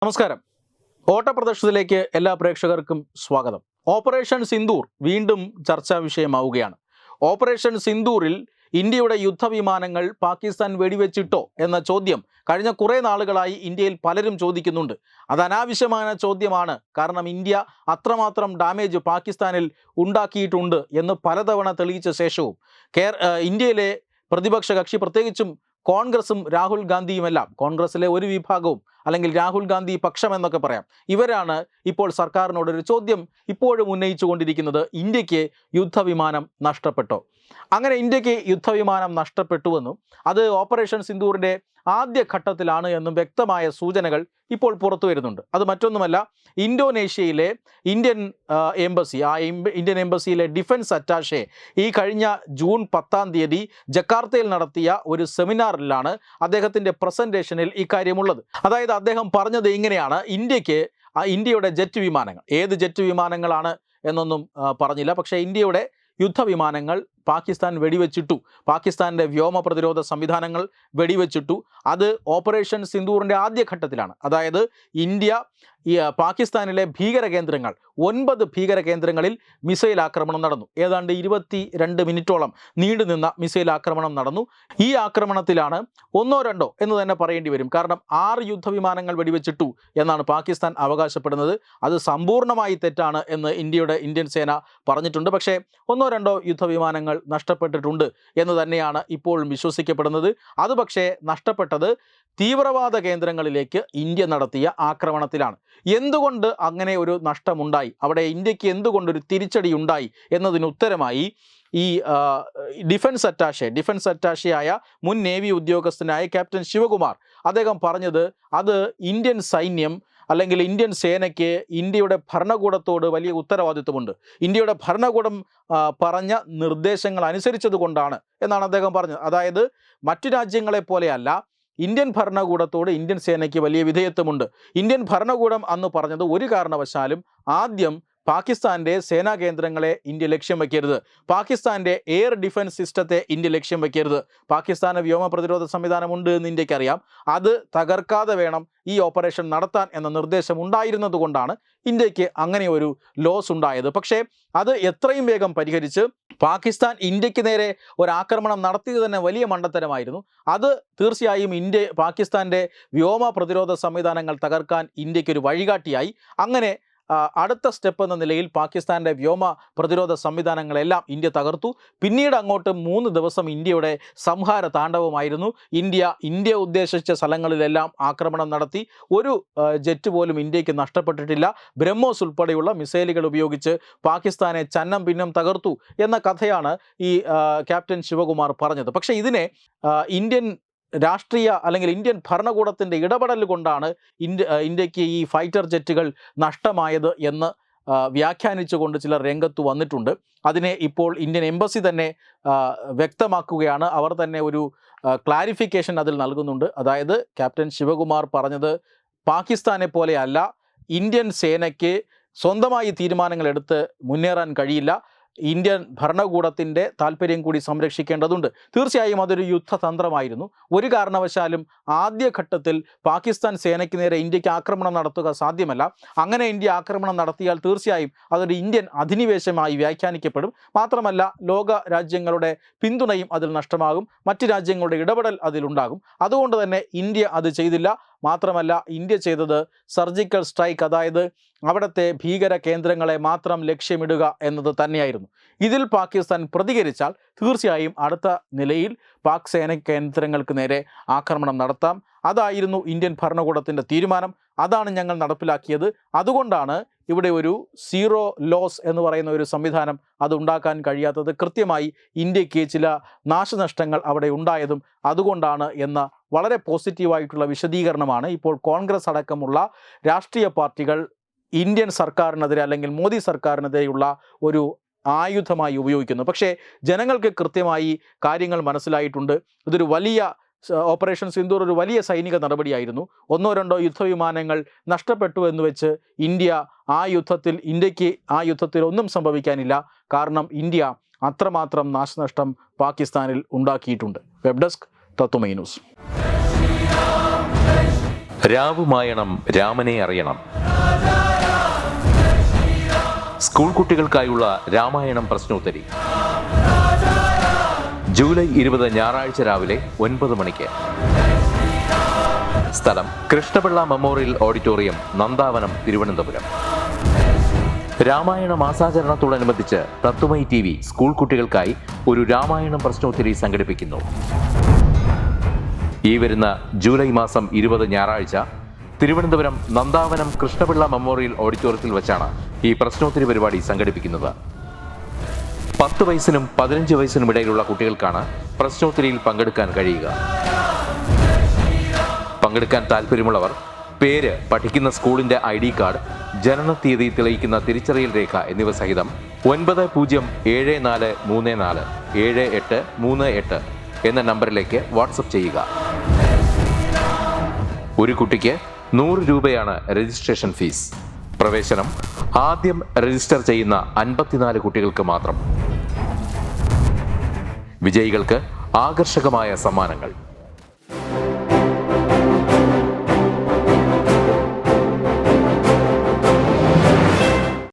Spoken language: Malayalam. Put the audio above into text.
നമസ്കാരം. ഓട്ടപ്രദർശനത്തിലേക്ക് എല്ലാ പ്രേക്ഷകർക്കും സ്വാഗതം. ഓപ്പറേഷൻ സിന്ദൂർ വീണ്ടും ചർച്ചാ വിഷയമാവുകയാണ്. ഓപ്പറേഷൻ സിന്ദൂറിൽ ഇന്ത്യയുടെ യുദ്ധവിമാനങ്ങൾ പാകിസ്ഥാൻ വെടിവെച്ചിട്ടോ എന്ന ചോദ്യം കഴിഞ്ഞ കുറേ നാളുകളായി ഇന്ത്യയിൽ പലരും ചോദിക്കുന്നുണ്ട്. അത് അനാവശ്യമായ ചോദ്യമാണ്. കാരണം ഇന്ത്യ അത്രമാത്രം ഡാമേജ് പാകിസ്ഥാനിൽ ഉണ്ടാക്കിയിട്ടുണ്ട് എന്ന് പലതവണ തെളിയിച്ച ശേഷവും ഇന്ത്യയിലെ പ്രതിപക്ഷ കക്ഷി, പ്രത്യേകിച്ചും കോൺഗ്രസും രാഹുൽ ഗാന്ധിയുമെല്ലാം, കോൺഗ്രസിലെ ഒരു വിഭാഗവും അല്ലെങ്കിൽ രാഹുൽ ഗാന്ധി പക്ഷം എന്നൊക്കെ പറയാം, ഇവരാണ് ഇപ്പോൾ സർക്കാരിനോടൊരു ചോദ്യം ഇപ്പോഴും ഉന്നയിച്ചു കൊണ്ടിരിക്കുന്നത്: ഇന്ത്യക്ക് യുദ്ധവിമാനം നഷ്ടപ്പെട്ടോ? അങ്ങനെ ഇന്ത്യക്ക് യുദ്ധവിമാനം നഷ്ടപ്പെട്ടുവെന്നും അത് ഓപ്പറേഷൻ സിന്ദൂറിൻ്റെ ആദ്യ ഘട്ടത്തിലാണ് എന്നും വ്യക്തമായ സൂചനകൾ ഇപ്പോൾ പുറത്തു വരുന്നുണ്ട്. അത് മറ്റൊന്നുമല്ല, ഇന്തോനേഷ്യയിലെ ഇന്ത്യൻ എംബസിയിലെ ഡിഫൻസ് അറ്റാഷെ ഈ കഴിഞ്ഞ ജൂൺ 10 ജക്കാർത്തയിൽ നടത്തിയ ഒരു സെമിനാറിലാണ് അദ്ദേഹത്തിൻ്റെ പ്രസൻറ്റേഷനിൽ ഇക്കാര്യമുള്ളത്. അതായത് അദ്ദേഹം പറഞ്ഞത് ഇങ്ങനെയാണ്: ഇന്ത്യയുടെ ജെറ്റ് വിമാനങ്ങൾ, ഏത് ജെറ്റ് വിമാനങ്ങളാണ് എന്നൊന്നും പറഞ്ഞില്ല, പക്ഷേ ഇന്ത്യയുടെ യുദ്ധവിമാനങ്ങൾ പാകിസ്ഥാൻ വെടിവെച്ചിട്ടു, പാകിസ്ഥാൻ്റെ വ്യോമ പ്രതിരോധ സംവിധാനങ്ങൾ വെടിവെച്ചിട്ടു. അത് ഓപ്പറേഷൻ സിന്ദൂറിൻ്റെ ആദ്യഘട്ടത്തിലാണ്. അതായത് ഇന്ത്യ പാകിസ്ഥാനിലെ ഭീകര കേന്ദ്രങ്ങൾ, 9 ഭീകര കേന്ദ്രങ്ങളിൽ മിസൈൽ ആക്രമണം നടന്നു. ഏതാണ്ട് 22 മിനിറ്റോളം നീണ്ടുനിന്ന മിസൈൽ ആക്രമണം നടന്നു. ഈ ആക്രമണത്തിലാണ് ഒന്നോ രണ്ടോ എന്ന് തന്നെ പറയേണ്ടി വരും, കാരണം 6 യുദ്ധവിമാനങ്ങൾ വെടിവെച്ചിട്ടു എന്നാണ് പാകിസ്ഥാൻ അവകാശപ്പെടുന്നത്. അത് സമ്പൂർണ്ണമായി തെറ്റാണ് എന്ന് ഇന്ത്യൻ സേന പറഞ്ഞിട്ടുണ്ട്. പക്ഷേ ഒന്നോ രണ്ടോ യുദ്ധവിമാനങ്ങൾ നഷ്ടപ്പെട്ടിട്ടുണ്ട് എന്ന് തന്നെയാണ് ഇപ്പോഴും വിശ്വസിക്കപ്പെടുന്നത്. അത് പക്ഷേ നഷ്ടപ്പെട്ടത് തീവ്രവാദ കേന്ദ്രങ്ങളിലേക്ക് ഇന്ത്യ നടത്തിയ ആക്രമണത്തിലാണ്. എന്തുകൊണ്ട് അങ്ങനെ ഒരു നഷ്ടമുണ്ടായി, അവിടെ ഇന്ത്യക്ക് എന്തുകൊണ്ടൊരു തിരിച്ചടി ഉണ്ടായി എന്നതിന് ഉത്തരമായി ഈ ഡിഫൻസ് അറ്റാഷെയായ മുൻ നേവി ഉദ്യോഗസ്ഥനായ ക്യാപ്റ്റൻ ശിവകുമാർ അദ്ദേഹം പറഞ്ഞത്, അത് ഇന്ത്യൻ സൈന്യം അല്ലെങ്കിൽ ഇന്ത്യൻ സേനയ്ക്ക് ഇന്ത്യയുടെ ഭരണകൂടത്തോട് വലിയ ഉത്തരവാദിത്വമുണ്ട്, ഇന്ത്യയുടെ ഭരണകൂടം പറഞ്ഞ നിർദ്ദേശങ്ങൾ അനുസരിച്ചത് കൊണ്ടാണ് എന്നാണ് അദ്ദേഹം പറഞ്ഞത്. അതായത് മറ്റു രാജ്യങ്ങളെ പോലെയല്ല, ഇന്ത്യൻ ഭരണകൂടത്തോട് ഇന്ത്യൻ സേനയ്ക്ക് വലിയ വിധേയത്വമുണ്ട്. ഇന്ത്യൻ ഭരണകൂടം അന്ന് പറഞ്ഞത്, ഒരു കാരണവശാലും ആദ്യം പാകിസ്ഥാൻ്റെ സേനാ കേന്ദ്രങ്ങളെ ഇന്ത്യ ലക്ഷ്യം വയ്ക്കരുത്, പാകിസ്ഥാൻ്റെ എയർ ഡിഫൻസ് സിസ്റ്റത്തെ ഇന്ത്യ ലക്ഷ്യം വയ്ക്കരുത്. പാകിസ്ഥാന് വ്യോമ പ്രതിരോധ സംവിധാനമുണ്ട് എന്ന് ഇന്ത്യക്കറിയാം, അത് തകർക്കാതെ വേണം ഈ ഓപ്പറേഷൻ നടത്താൻ എന്ന നിർദ്ദേശം ഉണ്ടായിരുന്നത് കൊണ്ടാണ് ഇന്ത്യക്ക് അങ്ങനെ ഒരു ലോസ് ഉണ്ടായത്. പക്ഷേ അത് എത്രയും വേഗം പരിഹരിച്ച് പാകിസ്ഥാൻ ഇന്ത്യക്ക് നേരെ ഒരാക്രമണം നടത്തിയത് തന്നെ വലിയ മണ്ടത്തരമായിരുന്നു. അത് തീർച്ചയായും പാകിസ്ഥാൻ്റെ വ്യോമ പ്രതിരോധ സംവിധാനങ്ങൾ തകർക്കാൻ ഇന്ത്യക്കൊരു വഴികാട്ടിയായി. അങ്ങനെ അടുത്ത സ്റ്റെപ്പ് എന്ന നിലയിൽ പാകിസ്ഥാൻ്റെ വ്യോമ പ്രതിരോധ സംവിധാനങ്ങളെല്ലാം ഇന്ത്യ തകർത്തു. പിന്നീട് അങ്ങോട്ട് 3 ദിവസം ഇന്ത്യയുടെ സംഹാര താണ്ഡവമായിരുന്നു. ഇന്ത്യ ഉദ്ദേശിച്ച സ്ഥലങ്ങളിലെല്ലാം ആക്രമണം നടത്തി. ഒരു ജെറ്റ് പോലും ഇന്ത്യക്ക് നഷ്ടപ്പെട്ടിട്ടില്ല. ബ്രഹ്മോസ് ഉൾപ്പെടെയുള്ള മിസൈലുകൾ ഉപയോഗിച്ച് പാകിസ്ഥാനെ ചന്നം ഭിന്നം തകർത്തു എന്ന കഥയാണ് ഈ ക്യാപ്റ്റൻ ശിവകുമാർ പറഞ്ഞത്. പക്ഷേ ഇതിനെ ഇന്ത്യൻ രാഷ്ട്രീയ അല്ലെങ്കിൽ ഇന്ത്യൻ ഭരണകൂടത്തിൻ്റെ ഇടപെടൽ കൊണ്ടാണ് ഇന്ത്യക്ക് ഈ ഫൈറ്റർ ജെറ്റുകൾ നഷ്ടമായത് എന്ന് വ്യാഖ്യാനിച്ചുകൊണ്ട് ചിലർ രംഗത്ത് വന്നിട്ടുണ്ട്. അതിനെ ഇപ്പോൾ ഇന്ത്യൻ എംബസി തന്നെ വ്യക്തമാക്കുകയാണ്. അവർ തന്നെ ഒരു ക്ലാരിഫിക്കേഷൻ അതിൽ നൽകുന്നുണ്ട്. അതായത് ക്യാപ്റ്റൻ ശിവകുമാർ പറഞ്ഞത്, പാകിസ്ഥാനെ പോലെയല്ല, ഇന്ത്യൻ സേനയ്ക്ക് സ്വന്തമായി തീരുമാനങ്ങൾ എടുത്ത് മുന്നേറാൻ കഴിയില്ല, ഇന്ത്യൻ ഭരണകൂടത്തിൻ്റെ താല്പര്യം കൂടി സംരക്ഷിക്കേണ്ടതുണ്ട്. തീർച്ചയായും അതൊരു യുദ്ധതന്ത്രമായിരുന്നു. ഒരു കാരണവശാലും ആദ്യഘട്ടത്തിൽ പാകിസ്ഥാൻ സേനയ്ക്ക് നേരെ ഇന്ത്യക്ക് ആക്രമണം നടത്തുക സാധ്യമല്ല. അങ്ങനെ ഇന്ത്യ ആക്രമണം നടത്തിയാൽ തീർച്ചയായും അതൊരു ഇന്ത്യൻ അധിനിവേശമായി വ്യാഖ്യാനിക്കപ്പെടും. മാത്രമല്ല, ലോക രാജ്യങ്ങളുടെ പിന്തുണയും അതിൽ നഷ്ടമാകും, മറ്റ് രാജ്യങ്ങളുടെ ഇടപെടൽ അതിലുണ്ടാകും. അതുകൊണ്ട് തന്നെ ഇന്ത്യ അത് ചെയ്തില്ല. മാത്രമല്ല, ഇന്ത്യ ചെയ്തത് സർജിക്കൽ സ്ട്രൈക്ക്, അതായത് അവിടുത്തെ ഭീകര കേന്ദ്രങ്ങളെ മാത്രം ലക്ഷ്യമിടുക എന്നത് തന്നെയായിരുന്നു. ഇതിൽ പാകിസ്ഥാൻ പ്രതികരിച്ചാൽ തീർച്ചയായും അടുത്ത നിലയിൽ പാക് സേന കേന്ദ്രങ്ങൾക്ക് നേരെ ആക്രമണം നടത്താം. അതായിരുന്നു ഇന്ത്യൻ ഭരണകൂടത്തിൻ്റെ തീരുമാനം. അതാണ് ഞങ്ങൾ നടപ്പിലാക്കിയത്. അതുകൊണ്ടാണ് ഇവിടെ ഒരു സീറോ ലോസ് എന്ന് പറയുന്ന ഒരു സംവിധാനം അത് ഉണ്ടാക്കാൻ കഴിയാത്തത്. കൃത്യമായി ഇന്ത്യക്ക് ചില നാശനഷ്ടങ്ങൾ അവിടെ ഉണ്ടായതും അതുകൊണ്ടാണ് എന്ന വളരെ പോസിറ്റീവായിട്ടുള്ള വിശദീകരണമാണ് ഇപ്പോൾ കോൺഗ്രസ് അടക്കമുള്ള രാഷ്ട്രീയ പാർട്ടികൾ ഇന്ത്യൻ സർക്കാരിനെതിരെ അല്ലെങ്കിൽ മോദി സർക്കാരിനെതിരെയുള്ള ഒരു ആയുധമായി ഉപയോഗിക്കുന്നു. പക്ഷേ ജനങ്ങൾക്ക് കൃത്യമായി കാര്യങ്ങൾ മനസ്സിലായിട്ടുണ്ട്. ഇതൊരു വലിയ ഓപ്പറേഷൻ സിന്ദൂർ ഒരു വലിയ സൈനിക നടപടിയായിരുന്നു. 1-2 യുദ്ധവിമാനങ്ങൾ നഷ്ടപ്പെട്ടു എന്ന് വെച്ച് ഇന്ത്യക്ക് ആ യുദ്ധത്തിൽ ഒന്നും സംഭവിക്കാനില്ല. കാരണം ഇന്ത്യ അത്രമാത്രം നാശനഷ്ടം പാകിസ്ഥാനിൽ ഉണ്ടാക്കിയിട്ടുണ്ട്. വെബ് ഡെസ്ക് തത്വമൈ ന്യൂസ്. രാവുമായണം രാമനെ അറിയണം. സ്കൂൾ കുട്ടികൾക്കായുള്ള രാമായണം പ്രശ്നോത്തരി. ജൂലൈ 20 ഞായറാഴ്ച രാവിലെ 9 മണിക്ക്. സ്ഥലം കൃഷ്ണപിള്ള മെമ്മോറിയൽ ഓഡിറ്റോറിയം, നന്ദാവനം, തിരുവനന്തപുരം. രാമായണ മാസാചരണത്തോടനുബന്ധിച്ച് തത്വമയി TV സ്കൂൾ കുട്ടികൾക്കായി ഒരു രാമായണം പ്രശ്നോത്തരി സംഘടിപ്പിക്കുന്നു. ഈ വരുന്ന ജൂലൈ മാസം 20 ഞായറാഴ്ച തിരുവനന്തപുരം നന്ദാവനം കൃഷ്ണപിള്ള മെമ്മോറിയൽ ഓഡിറ്റോറിയത്തിൽ വെച്ചാണ് ഈ പ്രശ്നോത്തരി പരിപാടി സംഘടിപ്പിക്കുന്നത്. 10 വയസ്സിനും 15 വയസ്സിനും ഇടയിലുള്ള കുട്ടികൾക്കാണ് പ്രശ്നോത്തരിയിൽ പങ്കെടുക്കാൻ കഴിയുക. പങ്കെടുക്കാൻ താല്പര്യമുള്ളവർ പേര്, പഠിക്കുന്ന സ്കൂളിന്റെ ID കാർഡ്, ജനനത്തീയതി തെളിയിക്കുന്ന തിരിച്ചറിയൽ രേഖ എന്നിവ സഹിതം 9074347838 എന്ന നമ്പറിലേക്ക് വാട്സപ്പ് ചെയ്യുക. ഒരു കുട്ടിക്ക് 100 രൂപയാണ് രജിസ്ട്രേഷൻ ഫീസ്. പ്രവേശനം ആദ്യം രജിസ്റ്റർ ചെയ്യുന്ന 54 കുട്ടികൾക്ക് മാത്രം. വിജയികൾക്ക് ആകർഷകമായ സമ്മാനങ്ങൾ.